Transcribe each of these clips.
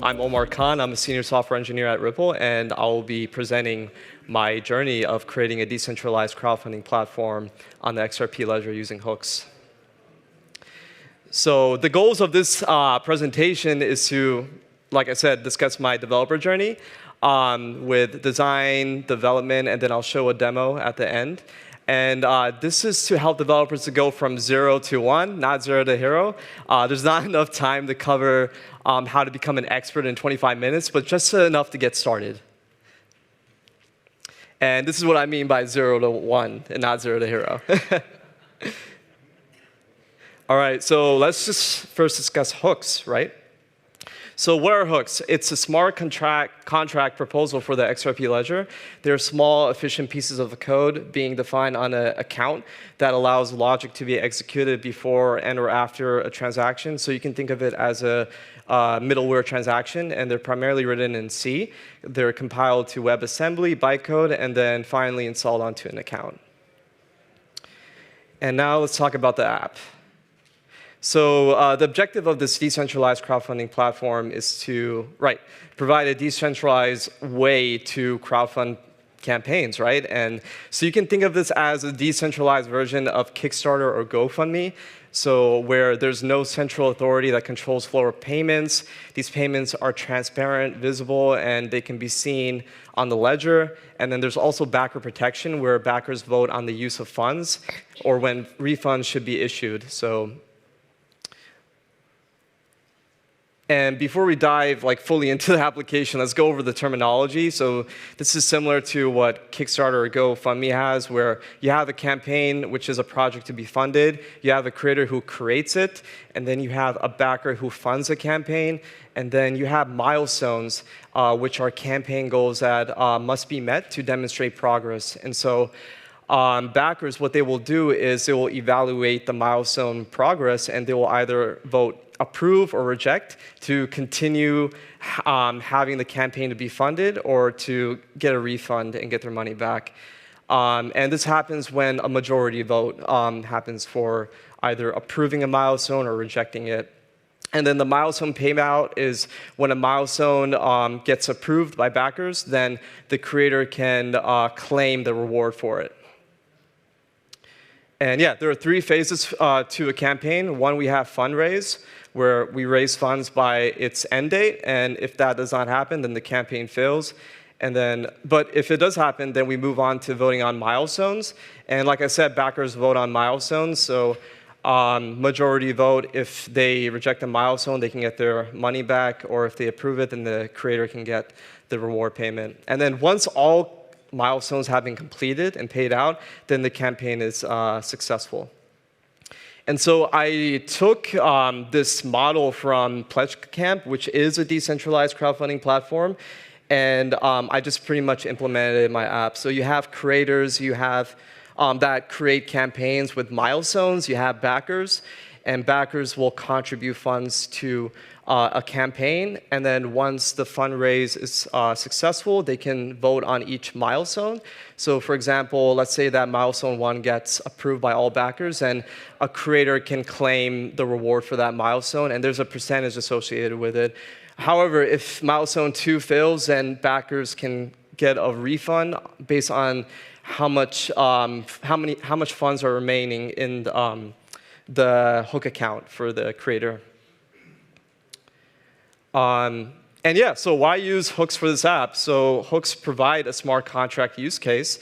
I'm Omar Khan. I'm a senior software engineer at Ripple, and I will be presenting my journey of creating a decentralized crowdfunding platform on the XRP ledger using hooks. So the goals of this presentation is to, like I said, discuss my developer journey with design, development, and then I'll show a demo at the end. And this is to help developers to go from 0 to 1, not 0 to hero. There's not enough time to cover how to become an expert in 25 minutes, but just enough to get started. And this is what I mean by 0 to 1 and not 0 to hero. All right, so let's just first discuss hooks, right? So what are hooks? It's a smart contract proposal for the XRP ledger. They're small, efficient pieces of code being defined on an account that allows logic to be executed before and or after a transaction. So you can think of it as a middleware transaction, and they're primarily written in C. They're compiled to WebAssembly, bytecode, and then finally installed onto an account. And now let's talk about the app. So the objective of this decentralized crowdfunding platform is to provide a decentralized way to crowdfund campaigns, right? And so you can think of this as a decentralized version of Kickstarter or GoFundMe, so where there's no central authority that controls flow of payments. These payments are transparent, visible, and they can be seen on the ledger. And then there's also backer protection, where backers vote on the use of funds or when refunds should be issued. And before we dive fully into the application, let's go over the terminology. So this is similar to what Kickstarter or GoFundMe has, where you have a campaign, which is a project to be funded. You have a creator who creates it, and then you have a backer who funds a campaign, and then you have milestones, which are campaign goals that must be met to demonstrate progress. And so backers, what they will do is they will evaluate the milestone progress, and they will either vote approve or reject to continue having the campaign to be funded or to get a refund and get their money back. And this happens when a majority vote happens for either approving a milestone or rejecting it. And then the milestone payout is when a milestone gets approved by backers, then the creator can claim the reward for it. And yeah, there are 3 phases to a campaign. One, we have fundraise, where we raise funds by its end date, and if that does not happen, then the campaign fails. And then, but if it does happen, then we move on to voting on milestones. And like I said, backers vote on milestones, so majority vote. If they reject a milestone, they can get their money back, or if they approve it, then the creator can get the reward payment. And then once all milestones have been completed and paid out, then the campaign is successful. And so I took this model from PledgeCamp, which is a decentralized crowdfunding platform, and I just pretty much implemented it in my app. So you have creators, you have that create campaigns with milestones, you have backers, and backers will contribute funds to a campaign, and then once the fundraise is successful, they can vote on each milestone. So for example, let's say that milestone 1 gets approved by all backers, and a creator can claim the reward for that milestone, and there's a percentage associated with it. However, if milestone 2 fails, then backers can get a refund based on how much funds are remaining in the hook account for the creator. And yeah, so why use hooks for this app? So hooks provide a smart contract use case,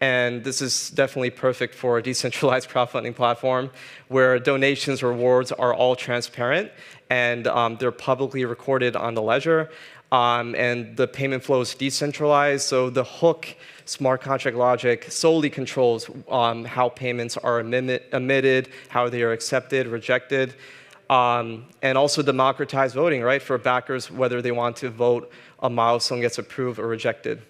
and this is definitely perfect for a decentralized crowdfunding platform where donations, rewards are all transparent, and they're publicly recorded on the ledger, and the payment flow is decentralized. So the hook smart contract logic solely controls how payments are emitted, how they are accepted, rejected. And also democratize voting, right, for backers, whether they want to vote a milestone gets approved or rejected.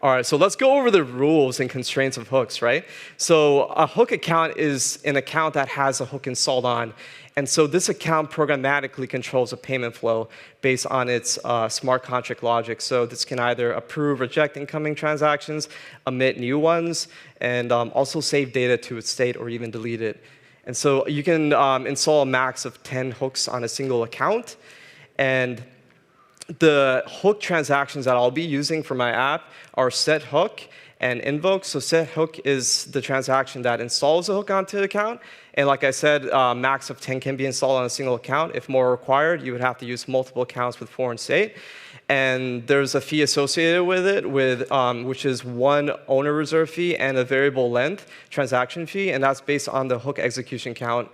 All right, so let's go over the rules and constraints of hooks, right? So a hook account is an account that has a hook installed on. And so this account programmatically controls a payment flow based on its smart contract logic. So this can either approve, reject incoming transactions, emit new ones, and also save data to its state or even delete it. And so you can install a max of 10 hooks on a single account. And the hook transactions that I'll be using for my app are setHook and invoke. So setHook is the transaction that installs a hook onto the account. And like I said, max of 10 can be installed on a single account. If more required, you would have to use multiple accounts with foreign state. And there's a fee associated with it, which is one owner reserve fee and a variable length transaction fee, and that's based on the hook execution count.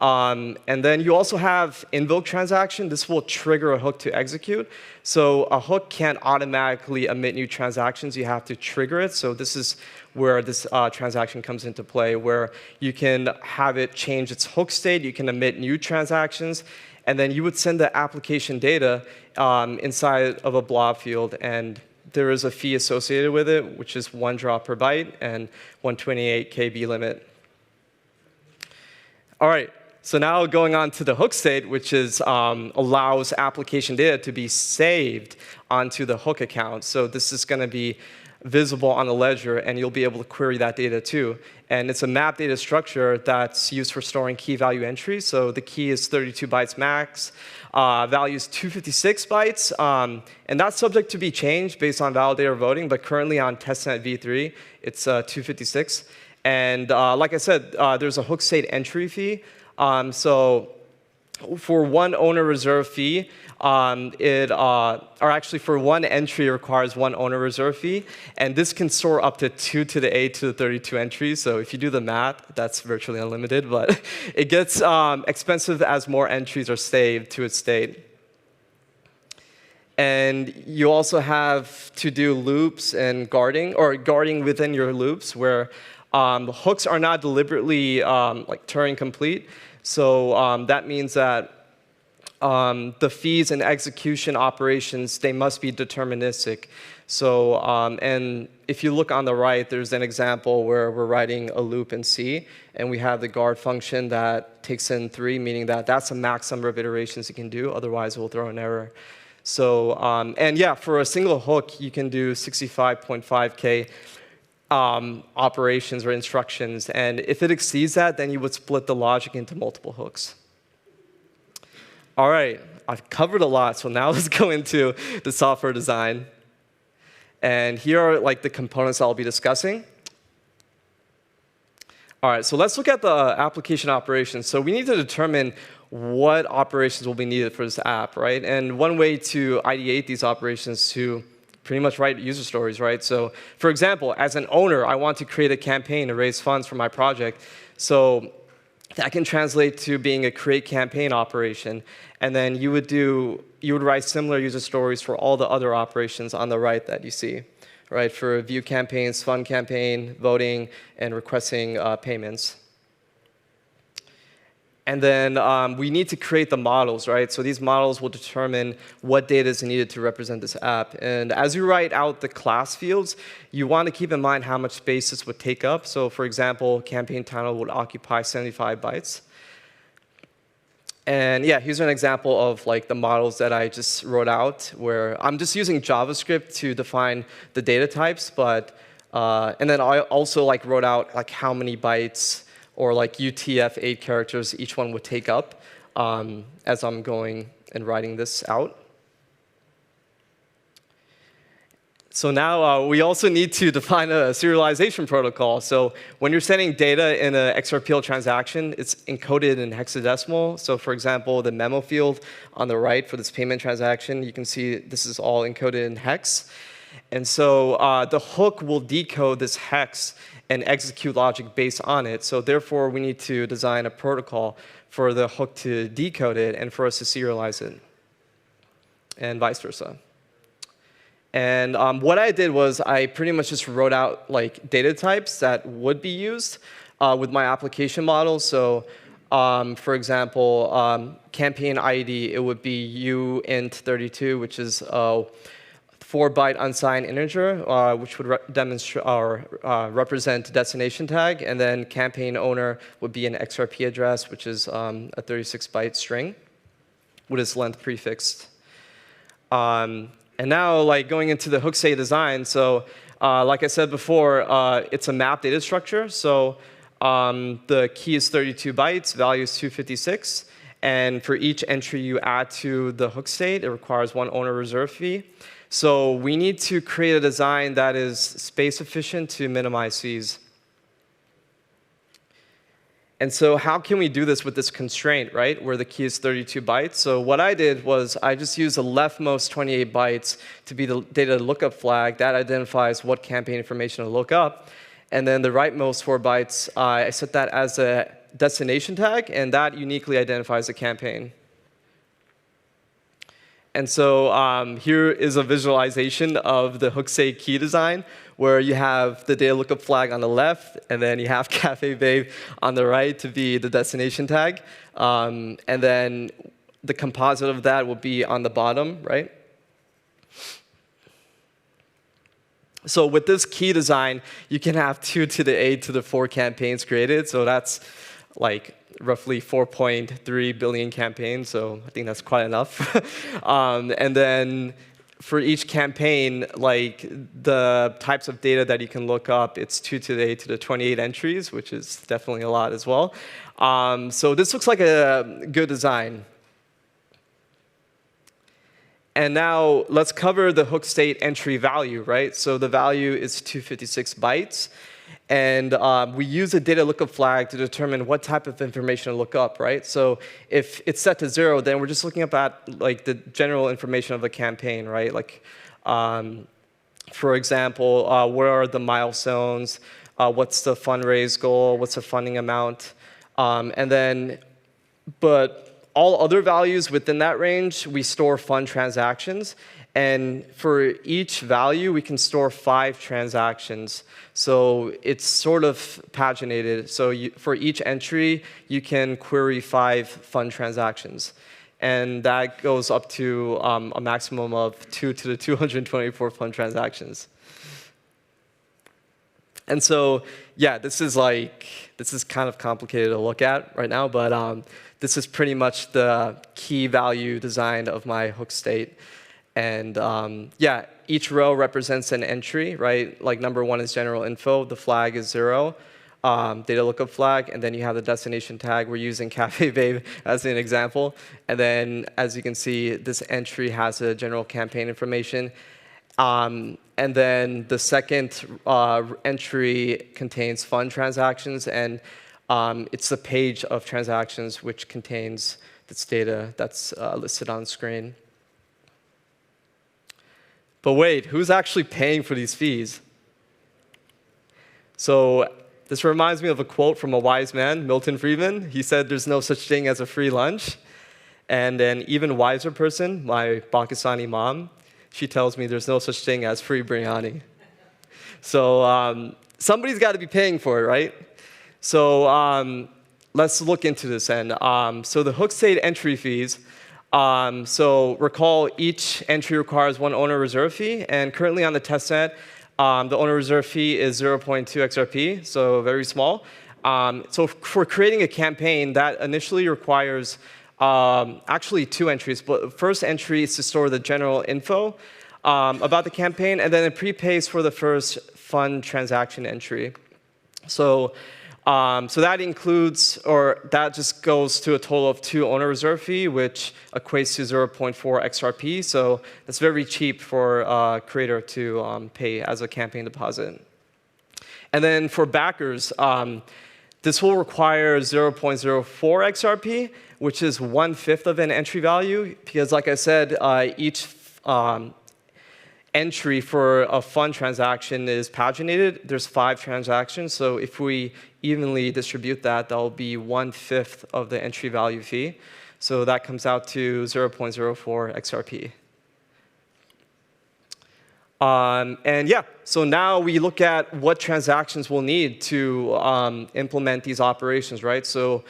And then you also have invoke transaction. This will trigger a hook to execute. So a hook can't automatically emit new transactions. You have to trigger it. So this is where this transaction comes into play, where you can have it change its hook state. You can emit new transactions. And then you would send the application data inside of a blob field. And there is a fee associated with it, which is 1 drop per byte and 128 KB limit. All right. So now going on to the hook state, which is allows application data to be saved onto the hook account. So this is going to be visible on the ledger, and you'll be able to query that data too. And it's a map data structure that's used for storing key value entries. So the key is 32 bytes max. Value is 256 bytes. And that's subject to be changed based on validator voting. But currently on testnet v3, it's 256. And like I said, there's a hook state entry fee. So for one owner reserve fee, or actually for one entry, it requires one owner reserve fee. And this can store up to 2 to the 8 to the 32 entries. So if you do the math, that's virtually unlimited. But it gets expensive as more entries are saved to its state. And you also have to do loops and guarding, or guarding within your loops, where the hooks are not deliberately like Turing complete. So that means that the fees and execution operations, they must be deterministic. So, and if you look on the right, there's an example where we're writing a loop in C, and we have the guard function that takes in 3, meaning that that's the max number of iterations you can do. Otherwise, it will throw an error. So, and yeah, for a single hook, you can do 65.5K operations or instructions. And if it exceeds that, then you would split the logic into multiple hooks. All right, I've covered a lot, so now let's go into the software design. And here are like the components I'll be discussing. All right, so let's look at the application operations. So we need to determine what operations will be needed for this app, right? And one way to ideate these operations is to pretty much write user stories, right? So for example, as an owner, I want to create a campaign to raise funds for my project. So that can translate to being a create campaign operation. And then you would write similar user stories for all the other operations on the right that you see, right? For view campaigns, fund campaign, voting, and requesting payments. And then we need to create the models, right? So these models will determine what data is needed to represent this app. And as you write out the class fields, you want to keep in mind how much space this would take up. So for example, campaign title would occupy 75 bytes. And yeah, here's an example of like the models that I just wrote out, where I'm just using JavaScript to define the data types, but and then I also like wrote out like how many bytes or like UTF-8 characters each one would take up as I'm going and writing this out. So now we also need to define a serialization protocol. So when you're sending data in an XRPL transaction, it's encoded in hexadecimal. So for example, the memo field on the right for this payment transaction, you can see this is all encoded in hex. And so the hook will decode this hex and execute logic based on it. So therefore, we need to design a protocol for the hook to decode it and for us to serialize it, and vice versa. And what I did was I pretty much just wrote out like data types that would be used with my application model. So for example, campaign ID, it would be uint32, which is 4-byte unsigned integer, which would demonstrate or represent destination tag, and then campaign owner would be an XRP address, which is a 36-byte string with its length prefixed. And now, like going into the hook state design, so like I said before, it's a map data structure. So The key is 32 bytes, value is 256. And for each entry you add to the hook state, it requires one owner reserve fee. So we need to create a design that is space efficient to minimize fees. And so how can we do this with this constraint, right, where the key is 32 bytes? So what I did was I just used the leftmost 28 bytes to be the data lookup flag. That identifies what campaign information to look up. And then the rightmost 4 bytes, I set that as a destination tag, and that uniquely identifies the campaign. And so here is a visualization of the hook state key design, where you have the data lookup flag on the left, and then you have Cafe Babe on the right to be the destination tag. And then the composite of that will be on the bottom, right? So with this key design, you can have 2 to the 8 to the 4 campaigns created. So that's like roughly 4.3 billion campaigns, so I think that's quite enough. And then for each campaign, like the types of data that you can look up, it's 2 to the 8 to the 28 entries, which is definitely a lot as well. So this looks like a good design. And now let's cover the hook state entry value, right? So the value is 256 bytes. And we use a data lookup flag to determine what type of information to look up, right? So if it's set to 0, then we're just looking up at like the general information of the campaign, right? Like, for example, what are the milestones? What's the fundraise goal? What's the funding amount? But all other values within that range, we store fund transactions. And for each value, we can store 5 transactions. So it's sort of paginated. So for each entry, you can query 5 fund transactions. And that goes up to a maximum of 2 to the 224 fund transactions. And so, yeah, this is kind of complicated to look at right now, but this is pretty much the key value design of my hook state. And yeah, each row represents an entry, right? Like number 1 is general info, the flag is 0, data lookup flag, and then you have the destination tag. We're using Cafe Babe as an example. And then, as you can see, this entry has a general campaign information. And then the second entry contains fund transactions, and it's the page of transactions which contains this data that's listed on screen. But wait, who's actually paying for these fees? So this reminds me of a quote from a wise man, Milton Friedman. He said, "There's no such thing as a free lunch." And an even wiser person, my Pakistani mom, she tells me there's no such thing as free biryani. So somebody's got to be paying for it, right? So let's look into this. And so the hook state entry fees. So recall each entry requires 1 owner reserve fee, and currently on the testnet, the owner reserve fee is 0.2 XRP, so very small. So for creating a campaign, that initially requires actually 2 entries. But the first entry is to store the general info about the campaign, and then it prepays for the first fund transaction entry. So so that includes, or that just goes to a total of 2 owner reserve fee, which equates to 0.4 XRP. So that's very cheap for a creator to pay as a campaign deposit. And then for backers, this will require 0.04 XRP, which is 1/5 of an entry value, because like I said, each entry for a fund transaction is paginated. There's 5 transactions, so if we evenly distribute that, that'll be 1/5 of the entry value fee. So that comes out to 0.04 XRP. And yeah, so now we look at what transactions we'll need to implement these operations, right? So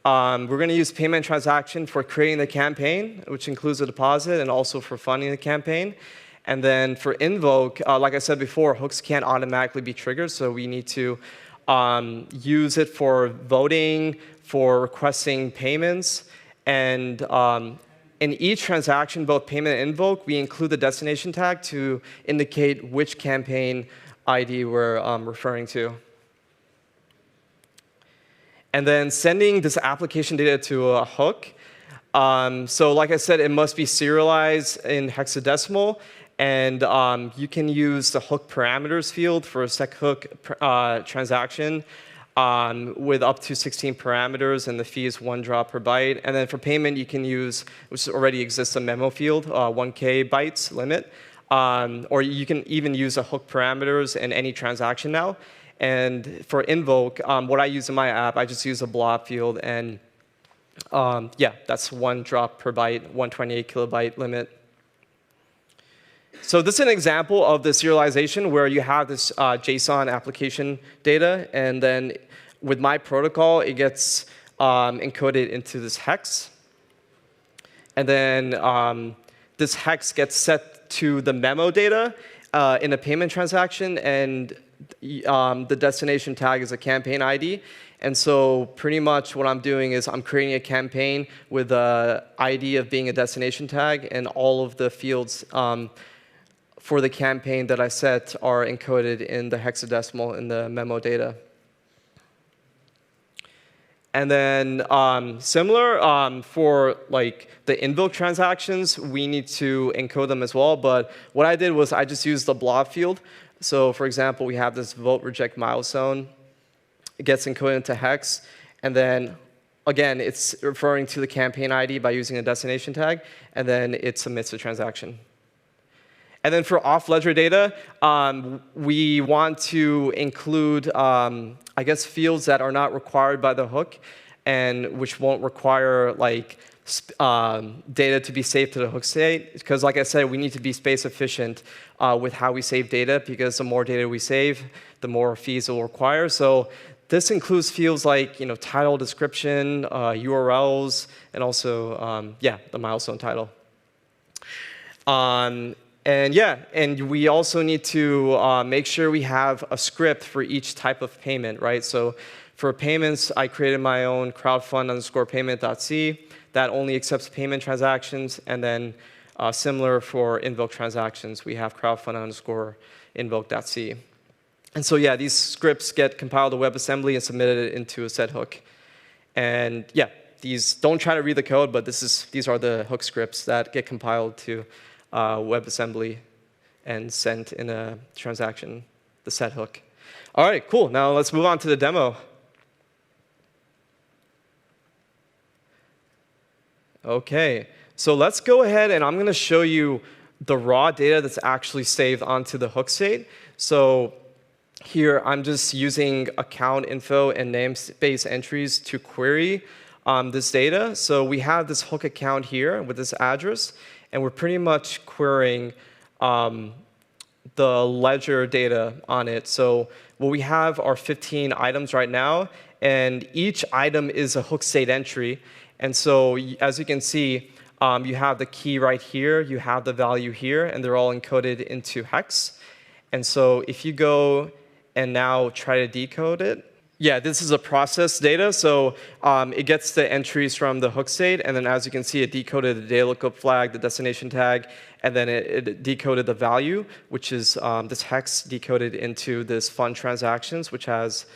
we're going to use payment transaction for creating the campaign, which includes a deposit, and also for funding the campaign. And then for invoke, like I said before, hooks can't automatically be triggered, so we need to use it for voting, for requesting payments, and in each transaction, both payment and invoke, we include the destination tag to indicate which campaign ID we're referring to. and then sending this application data to a hook. So like I said, it must be serialized in hexadecimal, and you can use the hook parameters field for a SecHook transaction with up to 16 parameters, and the fee is 1 drop per byte. And then for payment, you can use, which already exists, a memo field, 1K bytes limit. Or you can even use the hook parameters in any transaction now. And for invoke, what I use in my app, I just use a blob field, and yeah, that's 1 drop per byte, 128 kilobyte limit. So this is an example of the serialization where you have this JSON application data, and then with my protocol, it gets encoded into this hex. And then this hex gets set to the memo data in a payment transaction, and the destination tag is a campaign ID. And so pretty much what I'm doing is I'm creating a campaign with the ID of being a destination tag, and all of the fields for the campaign that I set are encoded in the hexadecimal in the memo data. And then similar for like the invoke transactions, we need to encode them as well. But what I did was I just used the blob field. So for example, we have this vote reject milestone. It gets encoded into hex, and then again, it's referring to the campaign ID by using a destination tag, and then it submits the transaction. And then for off-ledger data, we want to include, I guess, fields that are not required by the hook, and which won't require like data to be saved to the hook state. Because like I said, we need to be space efficient with how we save data, because the more data we save, the more fees it will require. So this includes fields like title, description, URLs, and also yeah, the milestone title. And yeah, and we also need to make sure we have a script for each type of payment, right? So for payments, I created my own crowdfund_payment.c that only accepts payment transactions, and then similar for invoke transactions, we have crowdfund_invoke.c. And so yeah, these scripts get compiled to WebAssembly and submitted into a set hook. And yeah, these don't try to read the code, but these are the hook scripts that get compiled to WebAssembly and sent in a transaction, the set hook. All right, cool. Now let's move on to the demo. OK, so let's go ahead, and I'm going to show you the raw data that's actually saved onto the hook state. So here, I'm just using account info and namespace entries to query this data. So we have this hook account here with this address, and we're pretty much querying the ledger data on it. So what we have are 15 items right now, and each item is a hook state entry. And so as you can see, you have the key right here, you have the value here, and they're all encoded into hex. And so if you go and now try to decode it, yeah, this is a process data. So it gets the entries from the hook state, and then as you can see, it decoded the data lookup flag, the destination tag, and then it decoded the value, which is this hex decoded into this fund transactions, which has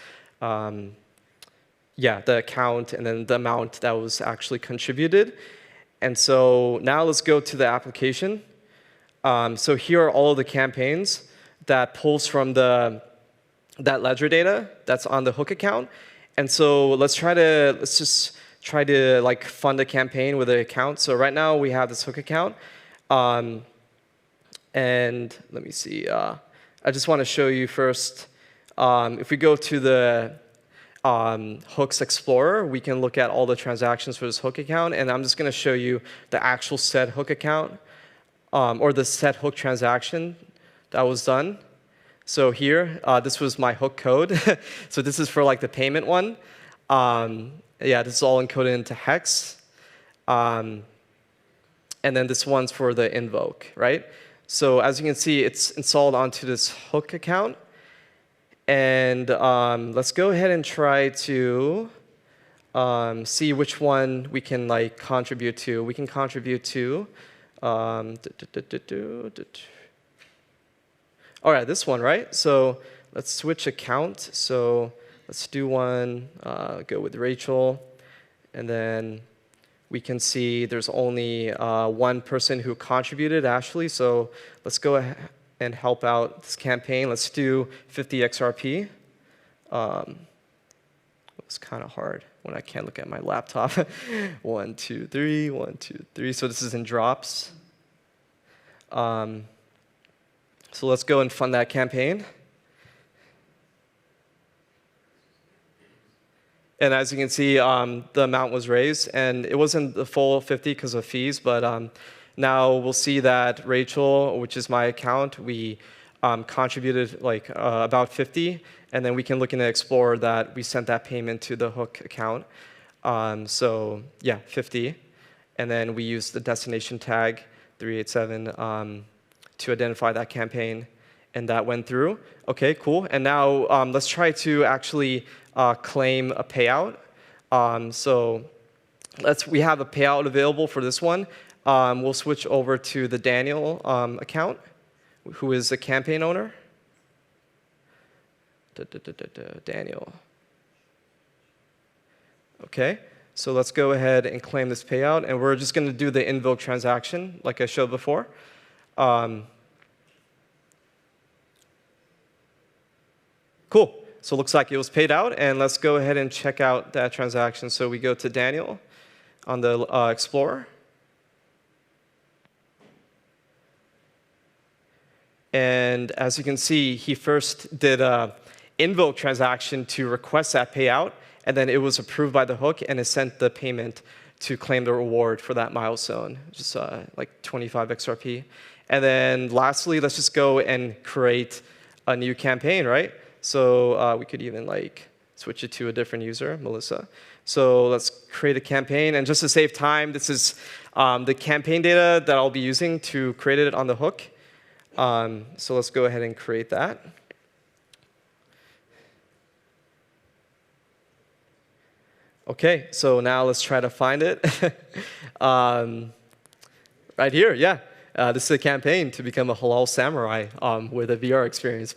yeah, the account and then the amount that was actually contributed. And so now let's go to the application. So here are all of the campaigns that pulls from that ledger data that's on the hook account. And so let's just try to like fund a campaign with an account. So right now we have this hook account. And let me see. I just want to show you first. If we go to the Hooks Explorer, we can look at all the transactions for this hook account. And I'm just going to show you the actual set hook account or the set hook transaction that was done. So here, this was my hook code. So this is for like the payment one. Yeah, this is all encoded into hex. And then this one's for the invoke, right? So as you can see, it's installed onto this hook account. And let's go ahead and try to see which one we can like contribute to. We can contribute to all right, this one, right? So let's switch account. So Let's do one, go with Rachel. And then we can see there's only one person who contributed, Ashley. So let's go ahead and help out this campaign. Let's do 50 XRP. It's kind of hard when I can't look at my laptop. 1, 2, 3, 1, 2, 3. So this is in drops. So let's go and fund that campaign. And as you can see, the amount was raised, and it wasn't the full 50 because of fees, but now we'll see that Rachel, which is my account, we contributed like about 50, and then we can look in the Explorer that we sent that payment to the Hook account. So yeah, 50. And then we used the destination tag 387 to identify that campaign, and that went through. Okay, cool. And now let's try to actually claim a payout. So we have a payout available for this one. We'll switch over to the Daniel account, who is a campaign owner. Daniel. Okay, so let's go ahead and claim this payout, and we're just going to do the invoke transaction like I showed before. Cool. So it looks like it was paid out, and let's go ahead and check out that transaction. So we go to Daniel on the Explorer. And as you can see, he first did an invoke transaction to request that payout, and then it was approved by the Hook, and it sent the payment to claim the reward for that milestone, just like 25 XRP. And then lastly, let's just go and create a new campaign, right? So we could even like switch it to a different user, Melissa. So let's create a campaign, and just to save time, this is the campaign data that I'll be using to create it on the Hook. So let's go ahead and create that. Okay, so now let's try to find it. Right here, yeah. This is a campaign to become a halal samurai with a VR experience.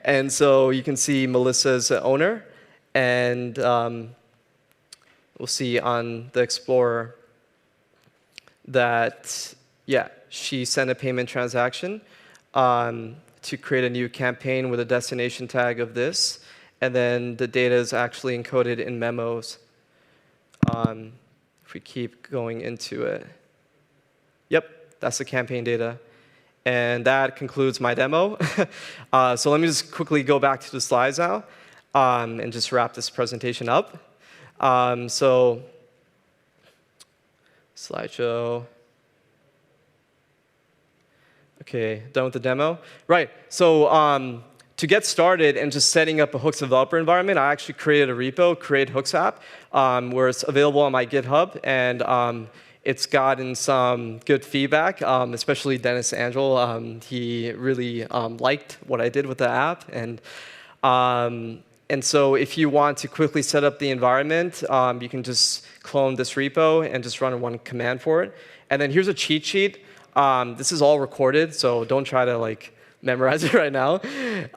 And so you can see Melissa's owner, and we'll see on the Explorer that, yeah, she sent a payment transaction to create a new campaign with a destination tag of this. And then the data is actually encoded in memos. If we keep going into it. Yep, that's the campaign data. And that concludes my demo. So let me just quickly go back to the slides now and just wrap this presentation up. So slideshow. OK, done with the demo. Right, so to get started and just setting up a Hooks developer environment, I actually created a repo, Create Hooks App, where it's available on my GitHub. And it's gotten some good feedback, especially Dennis Angel. He really liked what I did with the app. And so if you want to quickly set up the environment, you can just clone this repo and just run one command for it. And then here's a cheat sheet. This is all recorded, so don't try to like memorize it right now.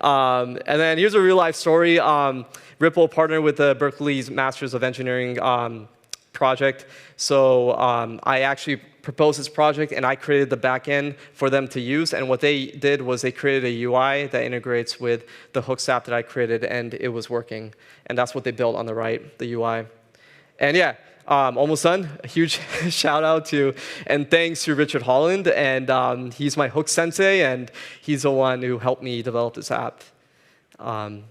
And then here's a real-life story. Ripple partnered with the Berkeley's Masters of Engineering project. So I actually proposed this project, and I created the backend for them to use. And what they did was they created a UI that integrates with the Hooks app that I created, and it was working. And that's what they built on the right, the UI. And yeah, almost done. A huge shout out to and thanks to Richard Holland. And he's my Hook sensei, and he's the one who helped me develop this app. And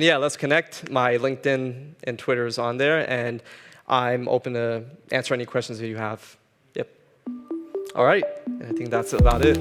yeah, let's connect. My LinkedIn and Twitter is on there, and I'm open to answer any questions that you have. Yep. All right, I think that's about it.